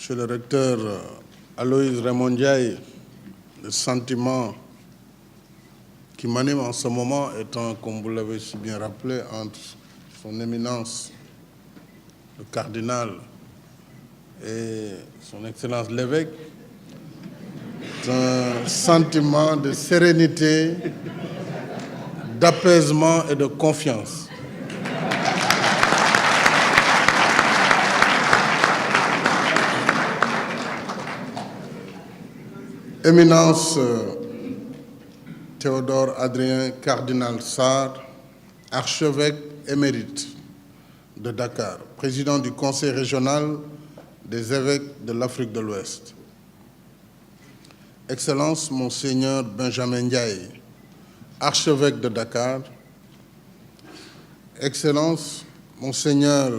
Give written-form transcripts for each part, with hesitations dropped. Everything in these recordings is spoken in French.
Monsieur le recteur Aloïse Raymond Ndiaye, le sentiment qui m'anime en ce moment étant, comme vous l'avez si bien rappelé, entre son éminence, le cardinal, et son Excellence l'évêque, c'est un sentiment de sérénité, d'apaisement et de confiance. Éminence Théodore Adrien Cardinal Sarr, archevêque émérite de Dakar, président du Conseil régional des évêques de l'Afrique de l'Ouest. Excellence Monseigneur Benjamin Ndiaye, archevêque de Dakar. Excellence Monseigneur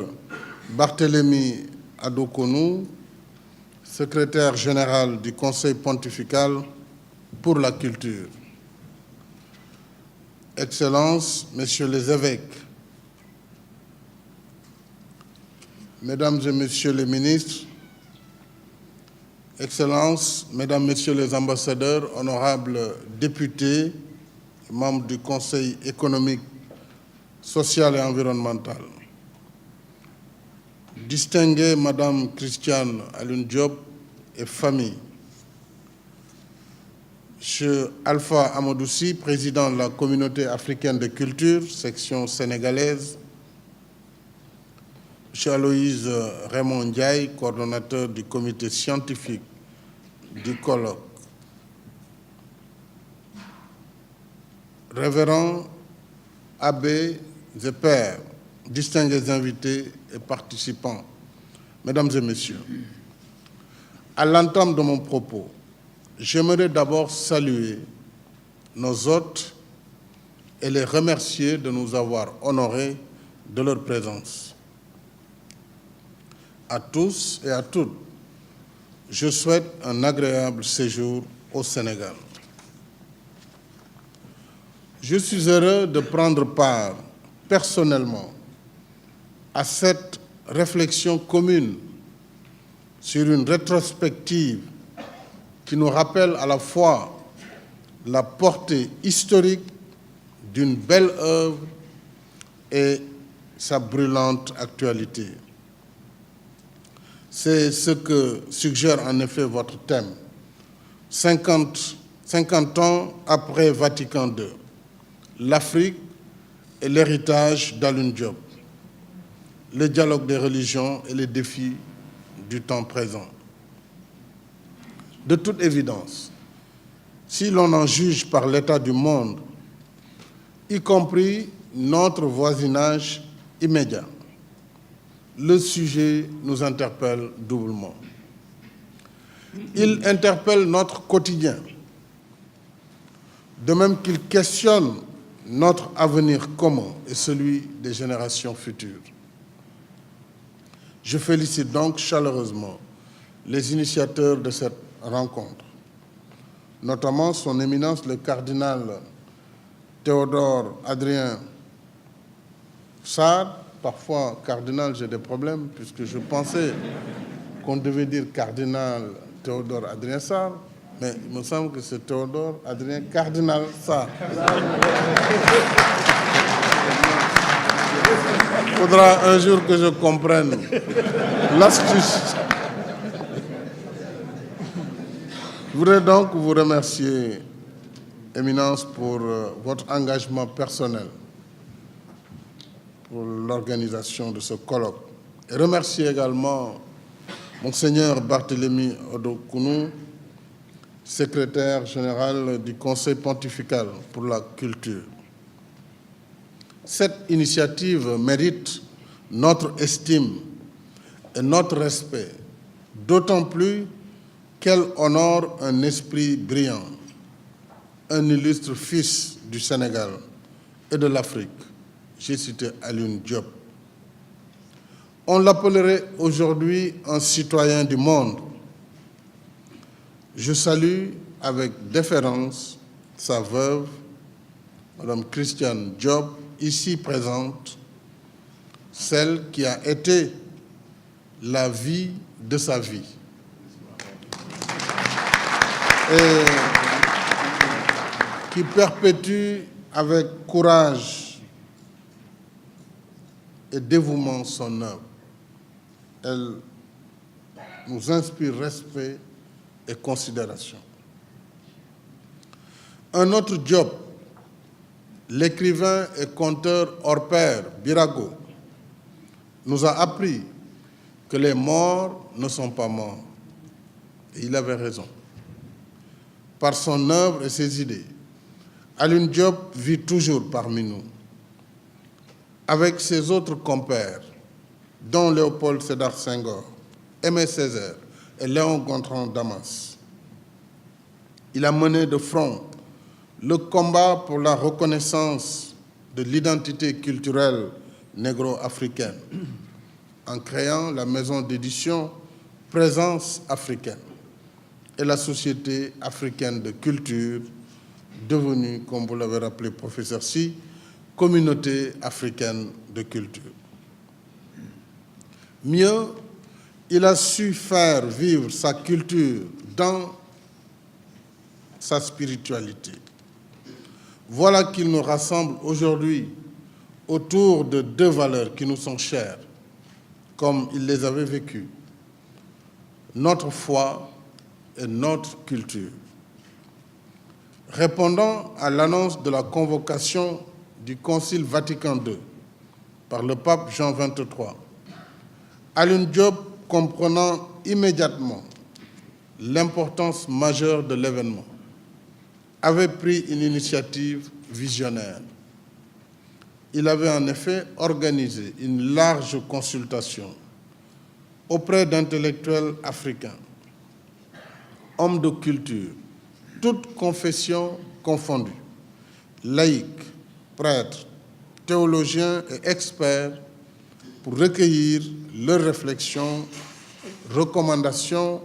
Barthélemy Adokounou, secrétaire général du Conseil pontifical pour la culture. Excellences, Messieurs les évêques, Mesdames et Messieurs les ministres, Excellences, Mesdames, Messieurs les ambassadeurs, honorables députés, membres du Conseil économique, social et environnemental, distinguée Madame Christiane Alioune Diop et famille, Monsieur Alpha Amadou-Sy, président de la communauté africaine de culture, section sénégalaise, Monsieur Aloïse Raymond Ndiaye, coordonnateur du comité scientifique du colloque, révérends, abbés et pères, distingués invités et participants, Mesdames et Messieurs, à l'entame de mon propos, j'aimerais d'abord saluer nos hôtes et les remercier de nous avoir honorés de leur présence. À tous et à toutes, je souhaite un agréable séjour au Sénégal. Je suis heureux de prendre part personnellement à cette réflexion commune sur une rétrospective qui nous rappelle à la fois la portée historique d'une belle œuvre et sa brûlante actualité. C'est ce que suggère en effet votre thème. 50 ans après Vatican II, l'Afrique et l'héritage d'Alioune Diop, le dialogue des religions et les défis du temps présent. De toute évidence, si l'on en juge par l'état du monde, y compris notre voisinage immédiat, le sujet nous interpelle doublement. Il interpelle notre quotidien, de même qu'il questionne notre avenir commun et celui des générations futures. Je félicite donc chaleureusement les initiateurs de cette rencontre, notamment son éminence le cardinal Théodore Adrien Sarr. Parfois, cardinal, j'ai des problèmes, puisque je pensais qu'on devait dire cardinal Théodore Adrien Sarr, mais il me semble que c'est Théodore Adrien Cardinal Sarr. Il faudra un jour que je comprenne l'astuce. Je voudrais donc vous remercier, Éminence, pour votre engagement personnel pour l'organisation de ce colloque. Et remercier également Monseigneur Barthélemy Adokounou, secrétaire général du Conseil pontifical pour la culture. Cette initiative mérite notre estime et notre respect, d'autant plus qu'elle honore un esprit brillant, un illustre fils du Sénégal et de l'Afrique. J'ai cité Alioune Diop. On l'appellerait aujourd'hui un citoyen du monde. Je salue avec déférence sa veuve, Madame Christiane Diop, ici présente, celle qui a été la vie de sa vie, et qui perpétue avec courage et dévouement son œuvre. Elle nous inspire respect et considération. Un autre Diop, l'écrivain et conteur hors pair Birago, nous a appris que les morts ne sont pas morts. Et il avait raison. Par son œuvre et ses idées, Alioune Diop vit toujours parmi nous, avec ses autres compères, dont Léopold Sédar Senghor, Aimé Césaire et Léon Gontran Damas. Il a mené de front le combat pour la reconnaissance de l'identité culturelle négro-africaine en créant la maison d'édition Présence africaine et la Société africaine de culture, devenue, comme vous l'avez rappelé, professeur Sy, Communauté africaine de culture. Mieux, il a su faire vivre sa culture dans sa spiritualité. Voilà qu'il nous rassemble aujourd'hui autour de deux valeurs qui nous sont chères, comme il les avait vécues: notre foi et notre culture. Répondant à l'annonce de la convocation du Concile Vatican II par le pape Jean XXIII, Alioune Diop, comprenant immédiatement l'importance majeure de l'événement, avait pris une initiative visionnaire. Il avait en effet organisé une large consultation auprès d'intellectuels africains, hommes de culture, toutes confessions confondues, laïcs, prêtres, théologiens et experts, pour recueillir leurs réflexions, recommandations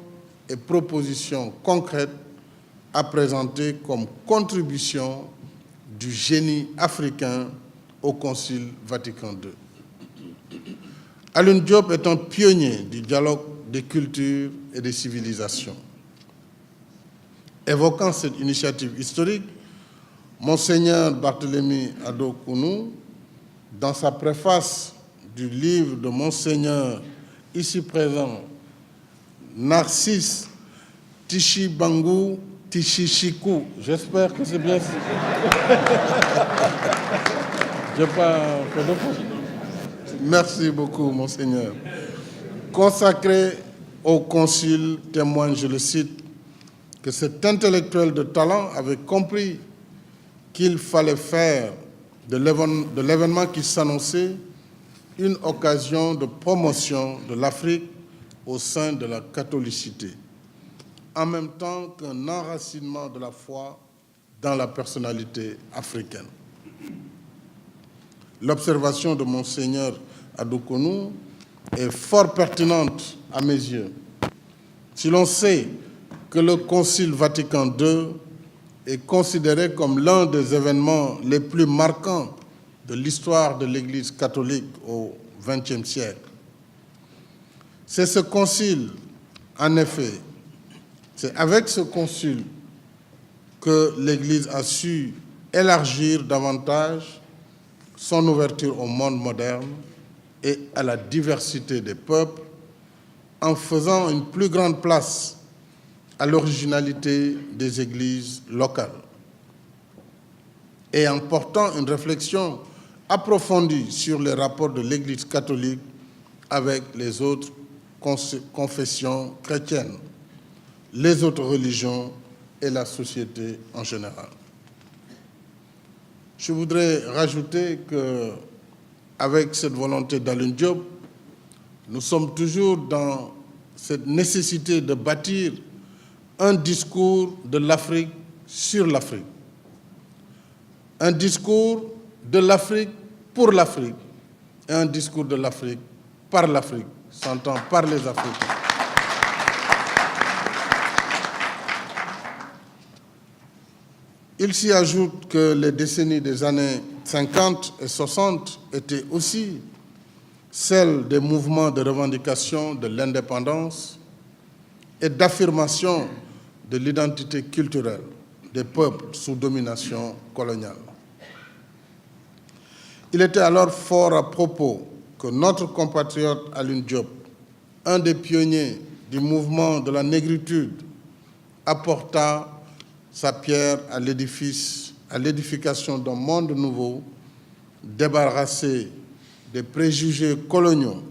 et propositions concrètes à présenter comme contribution du génie africain au Concile Vatican II. Alioune Diop est un pionnier du dialogue des cultures et des civilisations. Évoquant cette initiative historique, Monseigneur Barthélemy Addo-Kounou, dans sa préface du livre de Monseigneur, ici présent, Narcisse Tishibangu Tishishiku, j'espère que c'est bien ça. Je n'ai pas fait de faute. Merci beaucoup, Monseigneur. Consacré au Concile, témoigne, je le cite, que cet intellectuel de talent avait compris qu'il fallait faire de l'événement qui s'annonçait une occasion de promotion de l'Afrique au sein de la catholicité, en même temps qu'un enracinement de la foi dans la personnalité africaine. L'observation de Monseigneur Addo-Kounou est fort pertinente à mes yeux. Si l'on sait que le Concile Vatican II est considéré comme l'un des événements les plus marquants de l'histoire de l'Église catholique au XXe siècle. C'est ce concile, en effet, c'est avec ce concile que l'Église a su élargir davantage son ouverture au monde moderne et à la diversité des peuples, en faisant une plus grande place à l'originalité des églises locales et en portant une réflexion approfondie sur les rapports de l'Église catholique avec les autres confessions chrétiennes, les autres religions et la société en général. Je voudrais rajouter qu'avec cette volonté d'Alioune Diop, nous sommes toujours dans cette nécessité de bâtir un discours de l'Afrique sur l'Afrique. Un discours de l'Afrique pour l'Afrique et un discours de l'Afrique par l'Afrique, s'entend par les Africains. Il s'y ajoute que les décennies des années 50 et 60 étaient aussi celles des mouvements de revendication de l'indépendance et d'affirmation de l'identité culturelle des peuples sous domination coloniale. Il était alors fort à propos que notre compatriote Alioune Diop, un des pionniers du mouvement de la négritude, apporta sa pierre à l'édification d'un monde nouveau, débarrassé des préjugés coloniaux,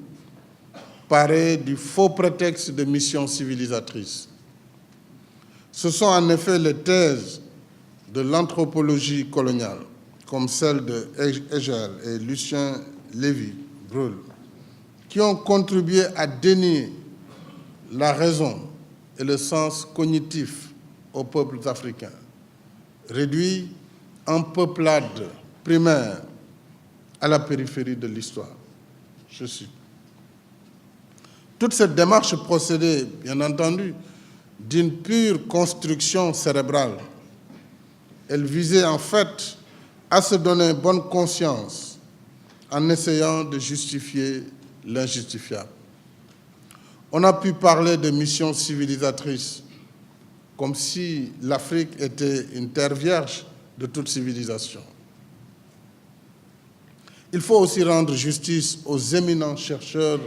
paré du faux prétexte de mission civilisatrice. Ce sont en effet les thèses de l'anthropologie coloniale, comme celle de Hegel et Lucien Lévy-Bruhl, qui ont contribué à dénier la raison et le sens cognitif aux peuples africains, réduits en peuplade primaire à la périphérie de l'histoire. Je cite. Toute cette démarche procédait, bien entendu, d'une pure construction cérébrale. Elle visait en fait à se donner bonne conscience en essayant de justifier l'injustifiable. On a pu parler de mission civilisatrice, comme si l'Afrique était une terre vierge de toute civilisation. Il faut aussi rendre justice aux éminents chercheurs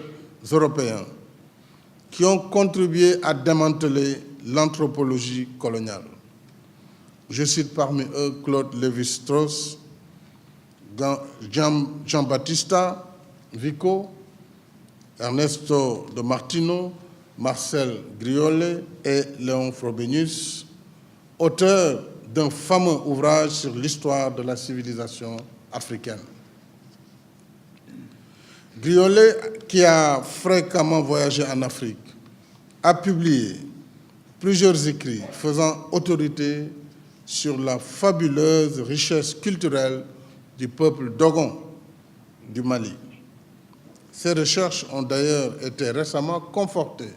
européens qui ont contribué à démanteler l'anthropologie coloniale. Je cite parmi eux Claude Lévi-Strauss, Giambattista Vico, Ernesto de Martino, Marcel Griollet et Léon Frobenius, auteurs d'un fameux ouvrage sur l'histoire de la civilisation africaine. Griollet, qui a fréquemment voyagé en Afrique, a publié plusieurs écrits faisant autorité sur la fabuleuse richesse culturelle du peuple Dogon du Mali. Ces recherches ont d'ailleurs été récemment confortées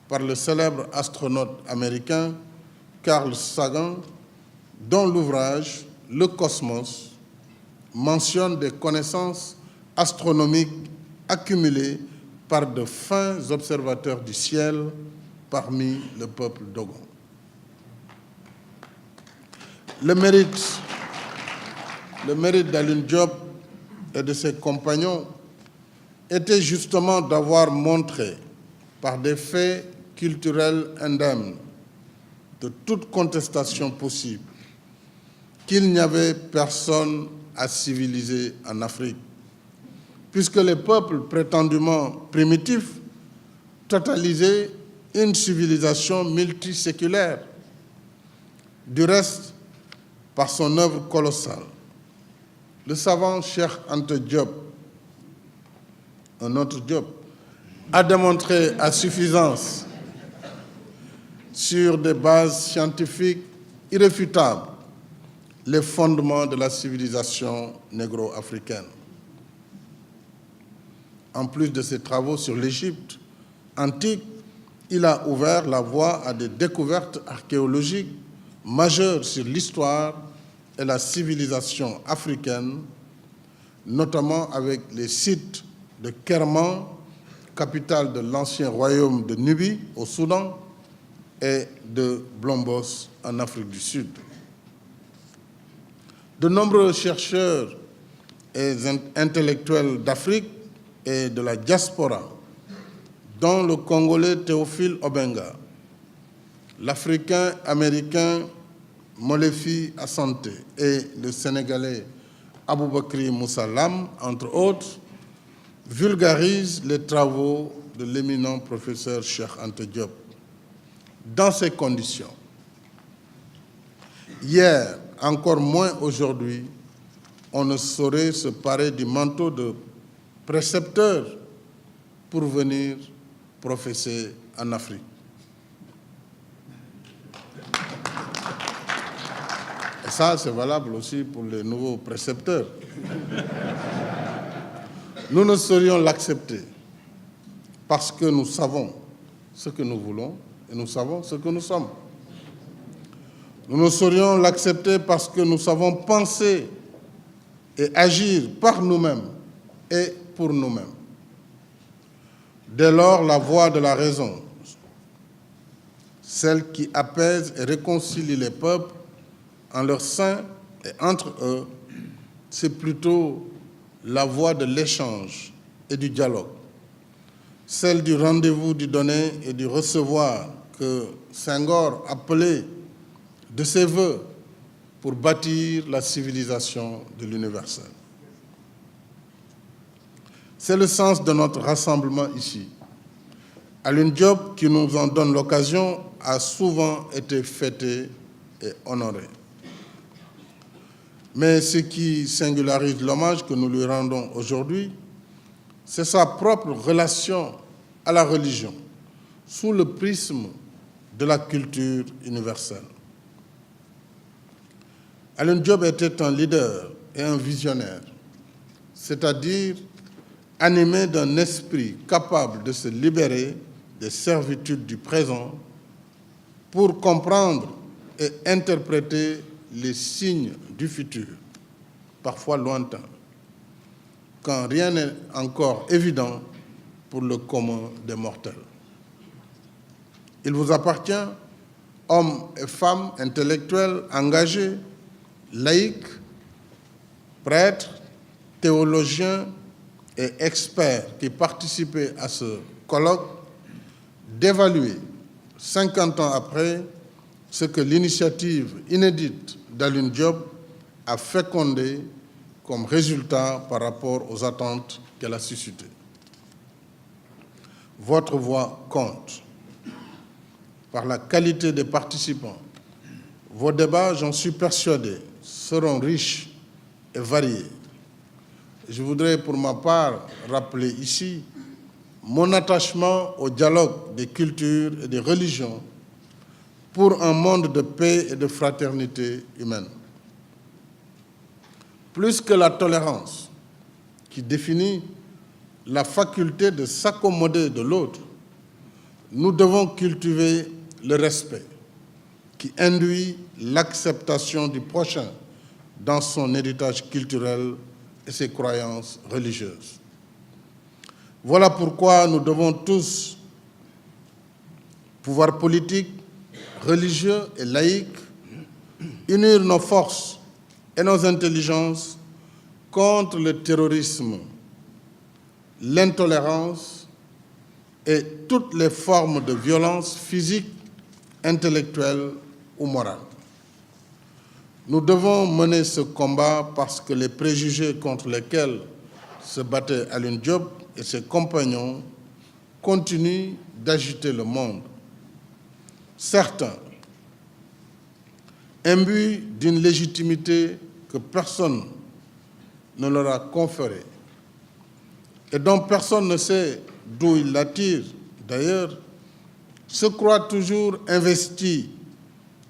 par le célèbre astronaute américain Carl Sagan, dont l'ouvrage « Le Cosmos » mentionne des connaissances astronomiques accumulées par de fins observateurs du ciel parmi le peuple Dogon. Le mérite d'Alioune Diop et de ses compagnons était justement d'avoir montré par des faits culturels indemnes de toute contestation possible qu'il n'y avait personne à civiliser en Afrique, puisque les peuples prétendument primitifs totalisaient une civilisation multiséculaire. Du reste, par son œuvre colossale, le savant Cheikh Anta Diop, un autre Diop, a démontré à suffisance, sur des bases scientifiques irréfutables, les fondements de la civilisation négro-africaine. En plus de ses travaux sur l'Égypte antique, il a ouvert la voie à des découvertes archéologiques majeures sur l'histoire et la civilisation africaine, notamment avec les sites de Kerman, capitale de l'ancien royaume de Nubie au Soudan, et de Blombos en Afrique du Sud. De nombreux chercheurs et intellectuels d'Afrique et de la diaspora, dont le Congolais Théophile Obenga, l'Africain américain Molefi Asante et le Sénégalais Aboubakri Moussa Lam, entre autres, vulgarisent les travaux de l'éminent professeur Cheikh Anta Diop. Dans ces conditions, hier, encore moins aujourd'hui, on ne saurait se parer du manteau de précepteur pour venir professer en Afrique. Et ça, c'est valable aussi pour les nouveaux précepteurs. Nous ne saurions l'accepter parce que nous savons ce que nous voulons et nous savons ce que nous sommes. Nous ne saurions l'accepter parce que nous savons penser et agir par nous-mêmes et pour nous-mêmes. Dès lors, la voie de la raison, celle qui apaise et réconcilie les peuples en leur sein et entre eux, c'est plutôt la voie de l'échange et du dialogue, celle du rendez-vous, du donner et du recevoir que Senghor appelait de ses voeux pour bâtir la civilisation de l'universel. C'est le sens de notre rassemblement ici. Alioune Diop, qui nous en donne l'occasion, a souvent été fêté et honoré. Mais ce qui singularise l'hommage que nous lui rendons aujourd'hui, c'est sa propre relation à la religion, sous le prisme de la culture universelle. Alioune Diop était un leader et un visionnaire, c'est-à-dire animé d'un esprit capable de se libérer des servitudes du présent pour comprendre et interpréter les signes du futur, parfois lointains, quand rien n'est encore évident pour le commun des mortels. Il vous appartient, hommes et femmes intellectuels engagés, laïcs, prêtres, théologiens et experts qui participaient à ce colloque, d'évaluer, 50 ans après, ce que l'initiative inédite d'Alioune Diop a fécondé comme résultat par rapport aux attentes qu'elle a suscitées. Votre voix compte. Par la qualité des participants, vos débats, j'en suis persuadé, seront riches et variés. Je voudrais pour ma part rappeler ici mon attachement au dialogue des cultures et des religions pour un monde de paix et de fraternité humaine. Plus que la tolérance qui définit la faculté de s'accommoder de l'autre, nous devons cultiver le respect qui induit l'acceptation du prochain dans son héritage culturel et ses croyances religieuses. Voilà pourquoi nous devons tous, pouvoirs politiques, religieux et laïcs, unir nos forces et nos intelligences contre le terrorisme, l'intolérance et toutes les formes de violence physique, intellectuelle ou morale. Nous devons mener ce combat parce que les préjugés contre lesquels se battait Alioune Diop et ses compagnons continuent d'agiter le monde. Certains, imbus d'une légitimité que personne ne leur a conférée et dont personne ne sait d'où ils la tirent, d'ailleurs, se croient toujours investis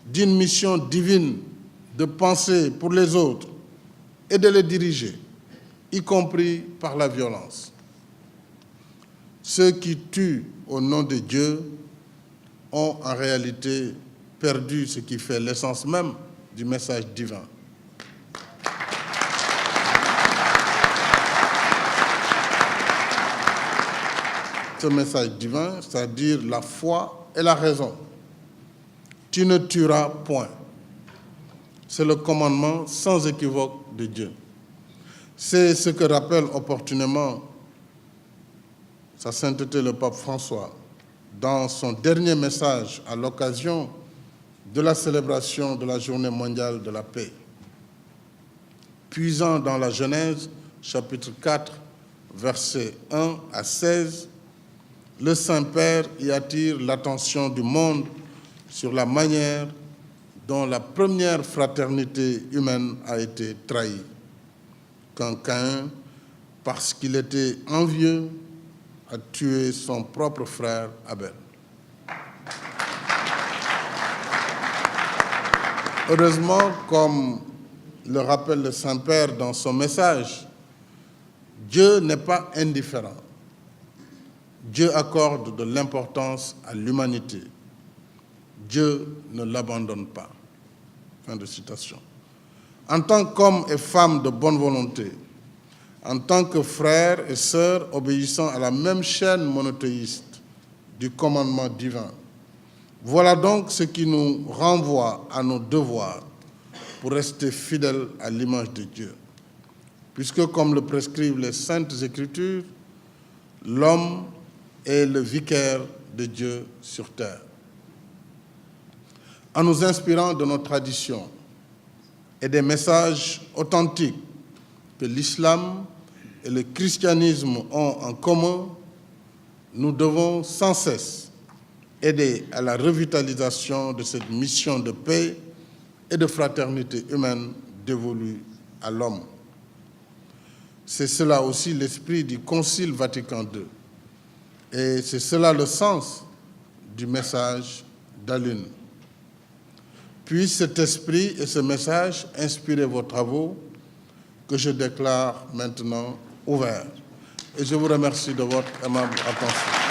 d'une mission divine de penser pour les autres et de les diriger, y compris par la violence. Ceux qui tuent au nom de Dieu ont en réalité perdu ce qui fait l'essence même du message divin. Ce message divin, c'est-à-dire la foi et la raison. Tu ne tueras point. C'est le commandement sans équivoque de Dieu. C'est ce que rappelle opportunément Sa Sainteté le pape François dans son dernier message à l'occasion de la célébration de la Journée mondiale de la paix. Puisant dans la Genèse, chapitre 4, versets 1 à 16, le Saint-Père y attire l'attention du monde sur la manière dont la première fraternité humaine a été trahie. Quand Caïn, parce qu'il était envieux, a tué son propre frère Abel. Heureusement, comme le rappelle le Saint-Père dans son message, Dieu n'est pas indifférent. Dieu accorde de l'importance à l'humanité. Dieu ne l'abandonne pas. Fin de citation. En tant qu'hommes et femmes de bonne volonté, en tant que frères et sœurs obéissant à la même chaîne monothéiste du commandement divin, Voilà donc ce qui nous renvoie à nos devoirs pour rester fidèles à l'image de Dieu. Puisque, comme le prescrivent les Saintes Écritures, l'homme est le vicaire de Dieu sur terre. En nous inspirant de nos traditions et des messages authentiques que l'islam et le christianisme ont en commun, nous devons sans cesse aider à la revitalisation de cette mission de paix et de fraternité humaine dévolue à l'homme. C'est cela aussi l'esprit du Concile Vatican II. Et c'est cela le sens du message d'Alun. Puisse cet esprit et ce message inspirer vos travaux que je déclare maintenant ouverts. Et je vous remercie de votre aimable attention.